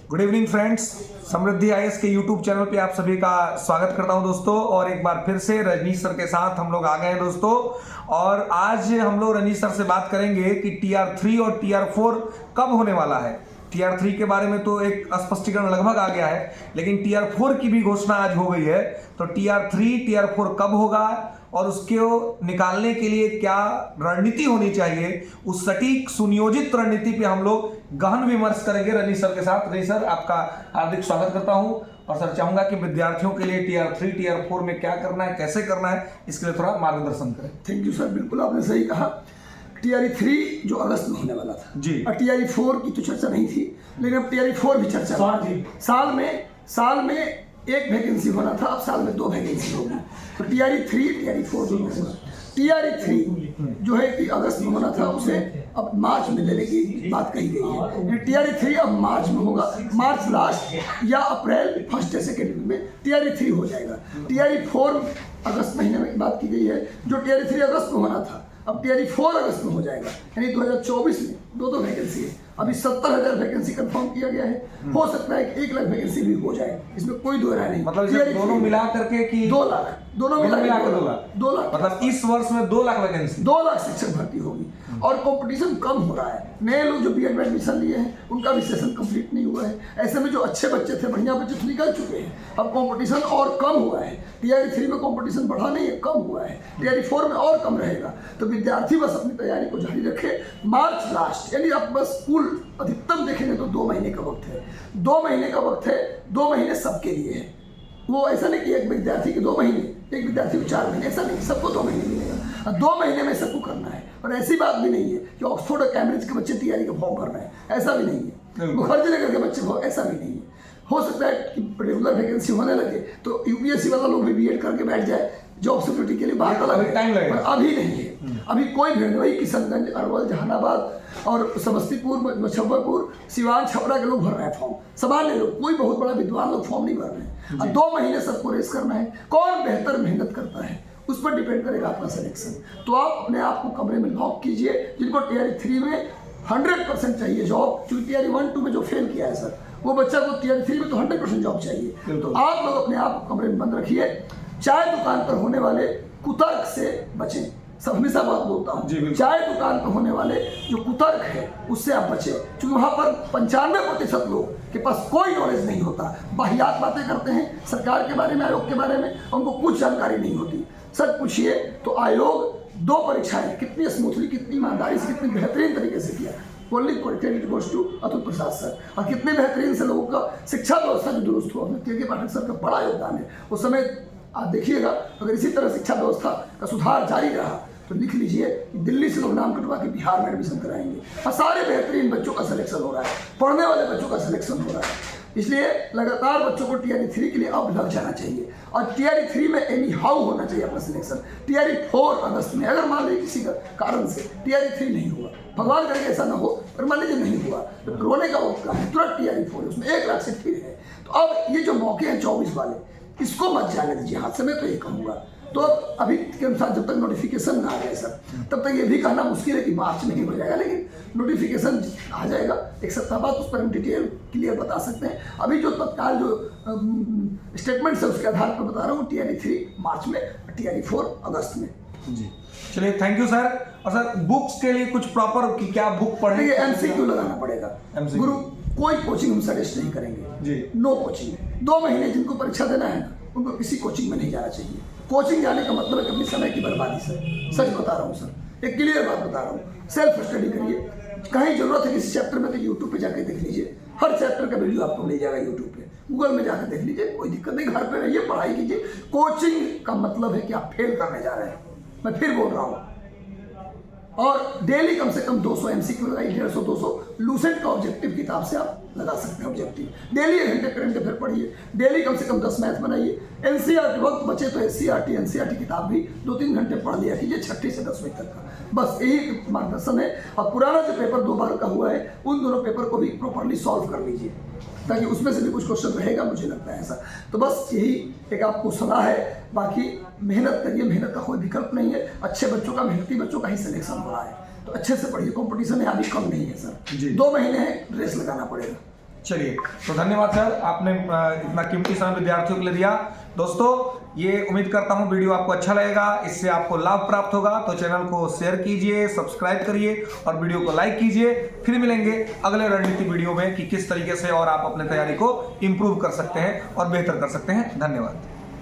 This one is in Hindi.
गुड इवनिंग फ्रेंड्स, समृद्धि आईएएस के यूट्यूब चैनल पे आप सभी का स्वागत करता हूं दोस्तों। और एक बार फिर से रजनीश सर के साथ हम लोग आ गए हैं दोस्तों। और आज हम लोग रजनीश सर से बात करेंगे कि TR3 और TR4 कब होने वाला है। TR3 के बारे में तो एक स्पष्टीकरण लगभग आ गया है, लेकिन TR4 की भी घोषणा आज हो गई है। तो TR3 TR4 कब होगा और उसको निकालने के लिए क्या रणनीति होनी चाहिए, उस सटीक सुनियोजित रणनीति पे हम लोग गहन विमर्श करेंगे रजनीश सर के साथ। रजनीश सर, आपका हार्दिक स्वागत करता हूं। और सर, चाहूंगा कि विद्यार्थियों के लिए TR3 TR4 में क्या करना है, कैसे करना है, इसके लिए थोड़ा मार्गदर्शन करें। थैंक यू सर, बिल्कुल आपने सही कहा। TR3 जो अगस्त में होने वाला था जी, और TR4 की तो चर्चा नहीं थी, लेकिन अब TR4 भी चर्चा है। साल में एक वैकेंसी होना था, अब साल में 2 वैकेंसी होगी। तो TR3 TR4 दोनों होगा। TR3 जो है कि अगस्त में होना था, उसे अब मार्च में लेने की बात कही गई है। TR3 अब मार्च में होगा, मार्च लास्ट या अप्रैल फर्स्ट या सेकेंड में TR3 हो जाएगा। TR4 अगस्त महीने में बात की गई है, जो TR3 अगस्त में होना था अब TR4 अगस्त में हो जाएगा। यानी 2024 में 2 वैकेंसी है। अभी 70,000 वैकेंसी कंफर्म किया गया है। हो सकता है कि 1 लाख वैकेंसी भी हो जाए, इसमें कोई दो राय नहीं। मतलब दोनों मिला करके कि 2 लाख, दोनों मिला के 2 लाख, मतलब इस वर्ष में 2 लाख वैकेंसी, 2 लाख शिक्षक भर्ती होगी। और कंपटीशन कम हो रहा है। नए लोग जो बीएड में एडमिशन लिए हैं, उनका भी सेशन कंप्लीट नहीं हुआ है। ऐसे में जो अच्छे बच्चे थे, बढ़िया बच्चे तो निकल चुके हैं। अब कंपटीशन और कम हुआ है। TR3 में कंपटीशन बढ़ा नहीं है, कम हुआ है। TR4 में और कम रहेगा। तो विद्यार्थी बस अपनी तैयारी को जारी रखे। मार्च लास्ट, यानी आप बस कुल अधिकतम देखेंगे तो 2 महीने का वक्त है। 2 महीने का वक्त है। 2 महीने सबके लिए है। वो ऐसा नहीं कि एक विद्यार्थी के 2 महीने, एक विद्यार्थी को 4 महीने, ऐसा नहीं, सबको 2 महीने मिलेगा। 2 महीने में सबको करना है। और ऐसी बात भी नहीं है कि ऑक्सफोर्ड और कैम्ब्रिज के बच्चे TR का फॉर्म भर रहे हैं, ऐसा भी नहीं है। मुखर्जी नगर के बच्चे ऐसा भी नहीं है। हो सकता है कि रेगुलर वैकेंसी होने लगे तो UPSC वाला लोग भी बीएड करके बैठ जाए, जॉब सिक्योरिटी के लिए बात अलग है, टाइम लगेगा। अभी नहीं है। अभी कोई भीड़ नहीं। वही किशनगंज, अरवल, जहानाबाद और समस्तीपुर, मुजफ्फरपुर, सिवान, छपरा के लोग भर रहे हैं फॉर्म। सामान्य लोग, कोई बहुत बड़ा विद्वान लोग फॉर्म नहीं भर रहे हैं। अब 2 महीने सबको रेस करना है। कौन बेहतर मेहनत करता है उस पर डिपेंड करेगा आपका सिलेक्शन। तो आप अपने आप को कमरे में लॉक कीजिए। जिनको TR3 में 100% चाहिए जॉब, क्योंकि TR1-2 में जो फेल किया है सर, वो बच्चा को TR3 में तो 100% जॉब चाहिए। तो आप लोग अपने आप को कमरे में बंद रखिए। चाय दुकान पर होने वाले कुतर्क से बचें। सब हमेशा बात बोलता हूँ, चाय दुकान पर होने वाले जो कुतर्क है उससे आप बचें, क्योंकि वहाँ पर 95% लोग के पास कोई नॉलेज नहीं होता। वाहियात बातें करते हैं सरकार के बारे में, आयोग के बारे में, उनको कुछ जानकारी नहीं होती। सच पूछिए तो आयोग 2 परीक्षाएं कितनी स्मूथली, कितनी ईमानदारी से, कितनी बेहतरीन तरीके से किया। Only credit goes to Atul Prasad sir. और कितने बेहतरीन से लोगों का शिक्षा व्यवस्था जो दुरुस्त हुआ, के पाठक सर का बड़ा योगदान है उस समय। आप देखिएगा, अगर इसी तरह शिक्षा व्यवस्था का सुधार जारी रहा तो लिख लीजिए कि दिल्ली से लोग नाम कटवा के बिहार में एडमिशन कराएंगे। और सारे बेहतरीन बच्चों का सिलेक्शन हो रहा है, पढ़ने वाले बच्चों का सिलेक्शन हो रहा है। इसलिए लगातार बच्चों को TR3 के लिए अब लग जाना चाहिए। और TR3 में एनी हाउ होना चाहिए अपना सिलेक्शन। TR4 अगस्त में, अगर मान लीजिए किसी का कारण से TR3 नहीं हुआ, भगवान करके ऐसा ना हो, पर मान लीजिए नहीं हुआ, तो रोने का वक्त है, तुरंत TR4 है, उसमें 1 लाख से फिर है। तो अब ये जो मौके हैं 24 वाले, इसको मत जाने दीजिए हाथ से। मैं तो ये कहूँगा। तो अब अभी के अनुसार जब तक नोटिफिकेशन ना आ जाए सर, तब तक ये भी कहना मुश्किल है कि मार्च में ही हो जाएगा। लेकिन नोटिफिकेशन आ जाएगा, 1 सप्ताह बाद उस पर हम डिटेल क्लियर बता सकते हैं। अभी जो तत्काल जो स्टेटमेंट्स है उसके आधार पर बता रहा हूँ, TR3 मार्च में, TR4 अगस्त में। जी चलिए, थैंक यू सर। और सर, बुक्स के लिए कुछ प्रॉपर कि क्या बुक पढ़ेंगे? MCQ लगाना पड़ेगा। गुरु कोई कोचिंग हम सजेस्ट नहीं करेंगे जी। No coaching. 2 महीने जिनको परीक्षा देना है ना, उनको किसी कोचिंग में नहीं जाना चाहिए। कोचिंग जाने का मतलब है अपने समय की बर्बादी सर। सच बता रहा हूँ सर, एक क्लियर बात बता रहा हूँ। सेल्फ स्टडी करिए। कहीं जरूरत है किसी चैप्टर में तो यूट्यूब पे जाके देख लीजिए। हर चैप्टर का वीडियो आपको मिल जाएगा यूट्यूब पे, गूगल में जाकर देख लीजिए, कोई दिक्कत नहीं। घर पे रहिए, पढ़ाई कीजिए। कोचिंग का मतलब है कि आप फेल करने जा रहे हैं। मैं फिर बोल रहा हूँ। और डेली कम से कम 200 MCQ लगाइए, 150-200 लूसेंट का ऑब्जेक्टिव किताब से आप लगा सकते हैं ऑब्जेक्टिव। डेली 1 घंटे करंट अफेयर पढ़िए। डेली कम से कम 10 मैथ बनाइए। NCERT वक्त बचे तो SCERT NCERT किताब भी 2-3 घंटे पढ़ लिया कीजिए, 6वीं से 10वीं तक का। बस यही मार्गदर्शन है। और पुराना जो पेपर 2 बार का हुआ है, उन दोनों पेपर को भी प्रॉपरली सॉल्व कर लीजिए, ताकि उसमें से भी कुछ क्वेश्चन रहेगा, मुझे लगता है ऐसा। तो बस यही एक आपको सलाह है। बाकी मेहनत करिए, मेहनत का कोई विकल्प नहीं है। अच्छे बच्चों का, मेहनती बच्चों का ही सिलेक्शन हो रहा है, तो अच्छे से पढ़िए। कंपटीशन यहाँ भी कम नहीं है सर। 2 महीने है, रेस लगाना पड़ेगा। चलिए, तो धन्यवाद सर, आपने इतना कीमती समय विद्यार्थियों के लिए दिया। दोस्तों, ये उम्मीद करता हूँ वीडियो आपको अच्छा लगेगा, इससे आपको लाभ प्राप्त होगा। तो चैनल को शेयर कीजिए, सब्सक्राइब करिए और वीडियो को लाइक कीजिए। फिर मिलेंगे अगले रणनीति वीडियो में कि किस तरीके से और आप अपने तैयारी को इम्प्रूव कर सकते हैं और बेहतर कर सकते हैं। धन्यवाद।